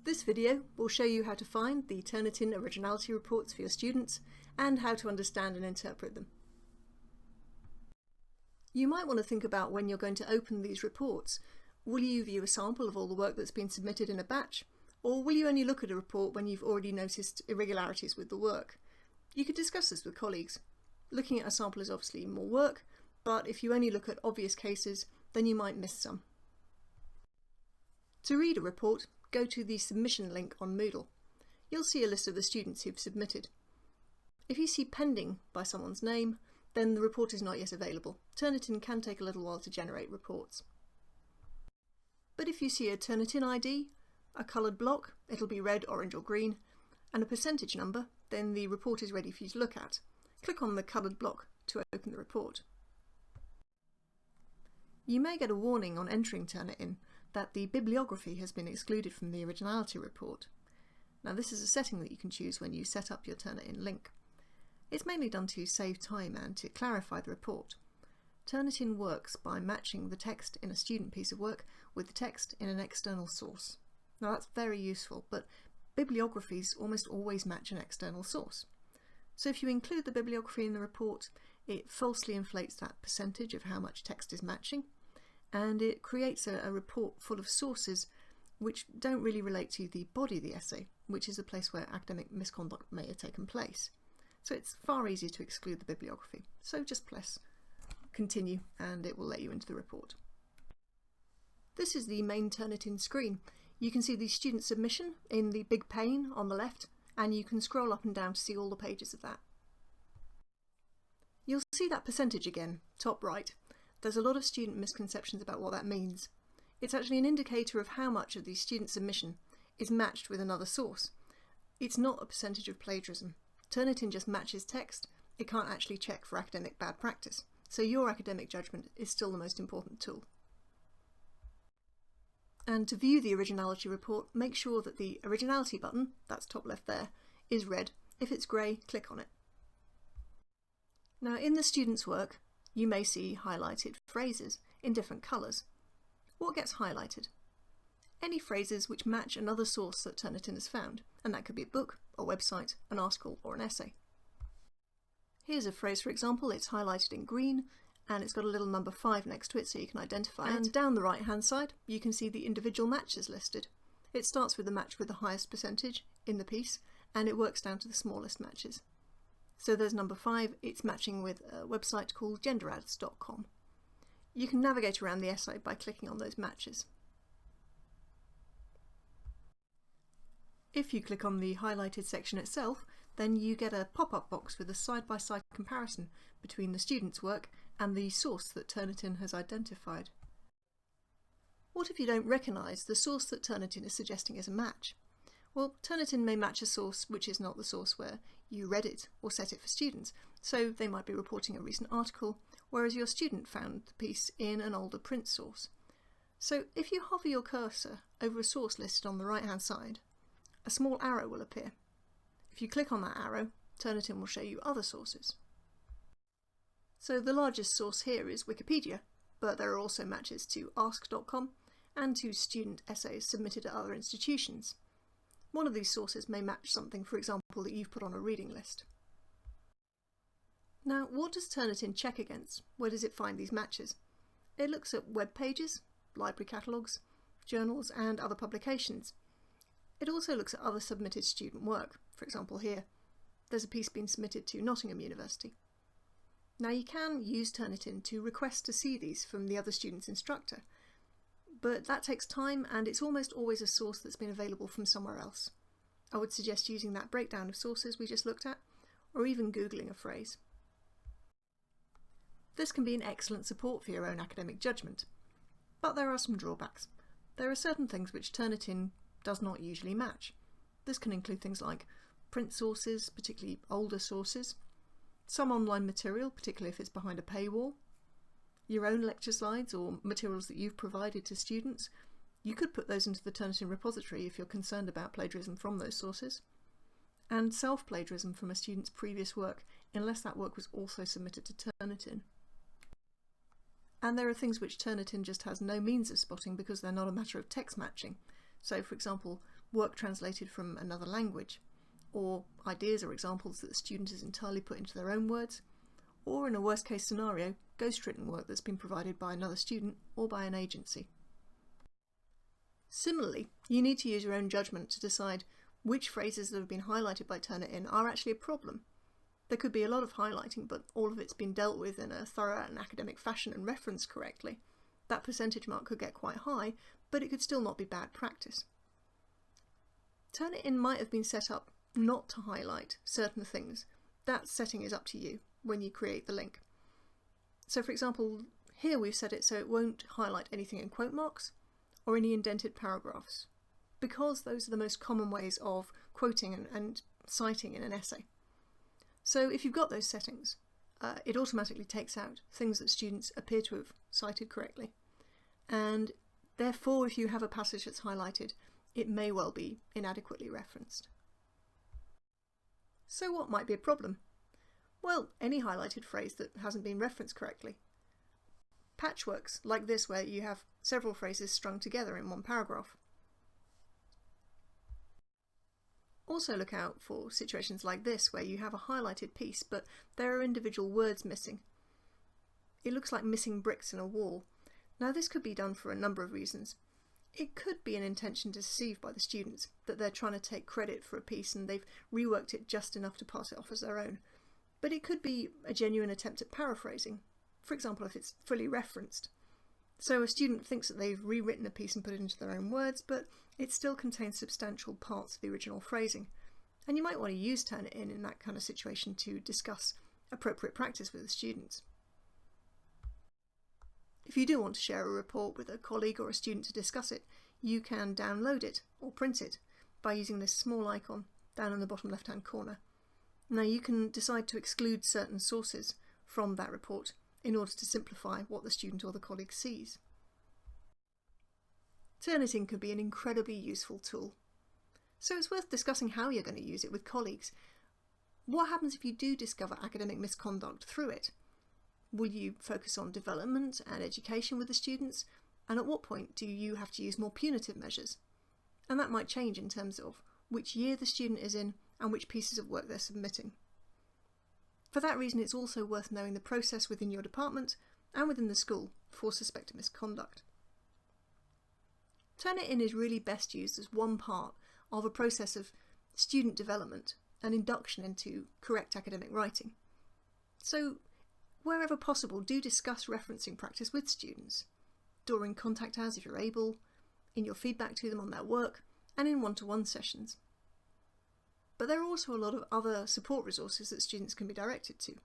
This video will show you how to find the Turnitin originality reports for your students and how to understand and interpret them. You might want to think about when you're going to open these reports. Will you view a sample of all the work that's been submitted in a batch, or will you only look at a report when you've already noticed irregularities with the work? You could discuss this with colleagues. Looking at a sample is obviously more work, but if you only look at obvious cases, then you might miss some. To read a report, go to the submission link on Moodle. You'll see a list of the students who've submitted. If you see pending by someone's name, then the report is not yet available. Turnitin can take a little while to generate reports. But if you see a Turnitin ID, a coloured block, it'll be red, orange or green, and a percentage number, then the report is ready for you to look at. Click on the coloured block to open the report. You may get a warning on entering Turnitin that the bibliography has been excluded from the originality report. Now this is a setting that you can choose when you set up your Turnitin link. It's mainly done to save time and to clarify the report. Turnitin works by matching the text in a student piece of work with the text in an external source. Now that's very useful, but bibliographies almost always match an external source. So if you include the bibliography in the report, it falsely inflates that percentage of how much text is matching, and it creates a report full of sources which don't really relate to the body of the essay, which is a place where academic misconduct may have taken place. So it's far easier to exclude the bibliography. So just press continue and it will let you into the report. This is the main Turnitin screen. You can see the student submission in the big pane on the left, and you can scroll up and down to see all the pages of that. You'll see that percentage again, top right. There's a lot of student misconceptions about what that means. It's actually an indicator of how much of the student submission is matched with another source. It's not a percentage of plagiarism. Turnitin just matches text. It can't actually check for academic bad practice. So your academic judgment is still the most important tool. And to view the originality report, make sure that the originality button, that's top left there, is red. If it's grey, click on it. Now in the student's work, you may see highlighted phrases in different colours. What gets highlighted? Any phrases which match another source that Turnitin has found, and that could be a book, a website, an article or an essay. Here's a phrase, for example. It's highlighted in green and it's got a little number 5 next to it so you can identify it. And down the right hand side you can see the individual matches listed. It starts with the match with the highest percentage in the piece and it works down to the smallest matches. So there's number 5, it's matching with a website called genderads.com. You can navigate around the essay by clicking on those matches. If you click on the highlighted section itself, then you get a pop-up box with a side-by-side comparison between the student's work and the source that Turnitin has identified. What if you don't recognise the source that Turnitin is suggesting as a match? Well, Turnitin may match a source which is not the source where you read it or set it for students, so they might be reporting a recent article, whereas your student found the piece in an older print source. So if you hover your cursor over a source listed on the right-hand side, a small arrow will appear. If you click on that arrow, Turnitin will show you other sources. So the largest source here is Wikipedia, but there are also matches to ask.com and to student essays submitted at other institutions. One of these sources may match something, for example, that you've put on a reading list. Now, what does Turnitin check against? Where does it find these matches? It looks at web pages, library catalogues, journals and other publications. It also looks at other submitted student work. For example here, there's a piece being submitted to Nottingham University. Now you can use Turnitin to request to see these from the other student's instructor, but that takes time and it's almost always a source that's been available from somewhere else. I would suggest using that breakdown of sources we just looked at, or even Googling a phrase. This can be an excellent support for your own academic judgment, but there are some drawbacks. There are certain things which Turnitin does not usually match. This can include things like print sources, particularly older sources, some online material, particularly if it's behind a paywall, your own lecture slides or materials that you've provided to students. You could put those into the Turnitin repository if you're concerned about plagiarism from those sources, and self-plagiarism from a student's previous work, unless that work was also submitted to Turnitin. And there are things which Turnitin just has no means of spotting because they're not a matter of text matching. So for example, work translated from another language, or ideas or examples that the student has entirely put into their own words, or in a worst case scenario, ghostwritten work that's been provided by another student or by an agency. Similarly, you need to use your own judgment to decide which phrases that have been highlighted by Turnitin are actually a problem. There could be a lot of highlighting, but all of it's been dealt with in a thorough and academic fashion and referenced correctly. That percentage mark could get quite high, but it could still not be bad practice. Turnitin might have been set up not to highlight certain things. That setting is up to you when you create the link. So for example, here we've set it so it won't highlight anything in quote marks or any indented paragraphs, because those are the most common ways of quoting and citing in an essay. So if you've got those settings, it automatically takes out things that students appear to have cited correctly. And therefore, if you have a passage that's highlighted, it may well be inadequately referenced. So what might be a problem? Well, any highlighted phrase that hasn't been referenced correctly. Patchworks like this, where you have several phrases strung together in one paragraph. Also look out for situations like this, where you have a highlighted piece but there are individual words missing. It looks like missing bricks in a wall. Now this could be done for a number of reasons. It could be an intention to deceive by the students, that they're trying to take credit for a piece and they've reworked it just enough to pass it off as their own. But it could be a genuine attempt at paraphrasing, for example if it's fully referenced. So a student thinks that they've rewritten a piece and put it into their own words, but it still contains substantial parts of the original phrasing. And you might want to use Turnitin in that kind of situation to discuss appropriate practice with the students. If you do want to share a report with a colleague or a student to discuss it, you can download it or print it by using this small icon down in the bottom left-hand corner. Now you can decide to exclude certain sources from that report in order to simplify what the student or the colleague sees. Turnitin can be an incredibly useful tool. So it's worth discussing how you're going to use it with colleagues. What happens if you do discover academic misconduct through it? Will you focus on development and education with the students? And at what point do you have to use more punitive measures? And that might change in terms of which year the student is in and which pieces of work they're submitting. For that reason, it's also worth knowing the process within your department and within the school for suspected misconduct. Turnitin is really best used as one part of a process of student development and induction into correct academic writing. So, wherever possible, do discuss referencing practice with students, during contact hours if you're able, in your feedback to them on their work, and in one-to-one sessions. But there are also a lot of other support resources that students can be directed to.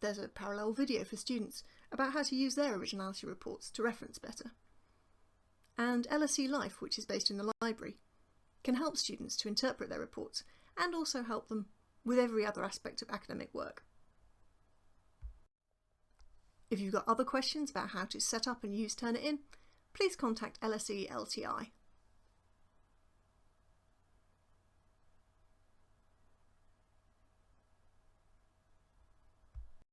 There's a parallel video for students about how to use their originality reports to reference better. And LSE Life, which is based in the library, can help students to interpret their reports and also help them with every other aspect of academic work. If you've got other questions about how to set up and use Turnitin, please contact LSE LTI.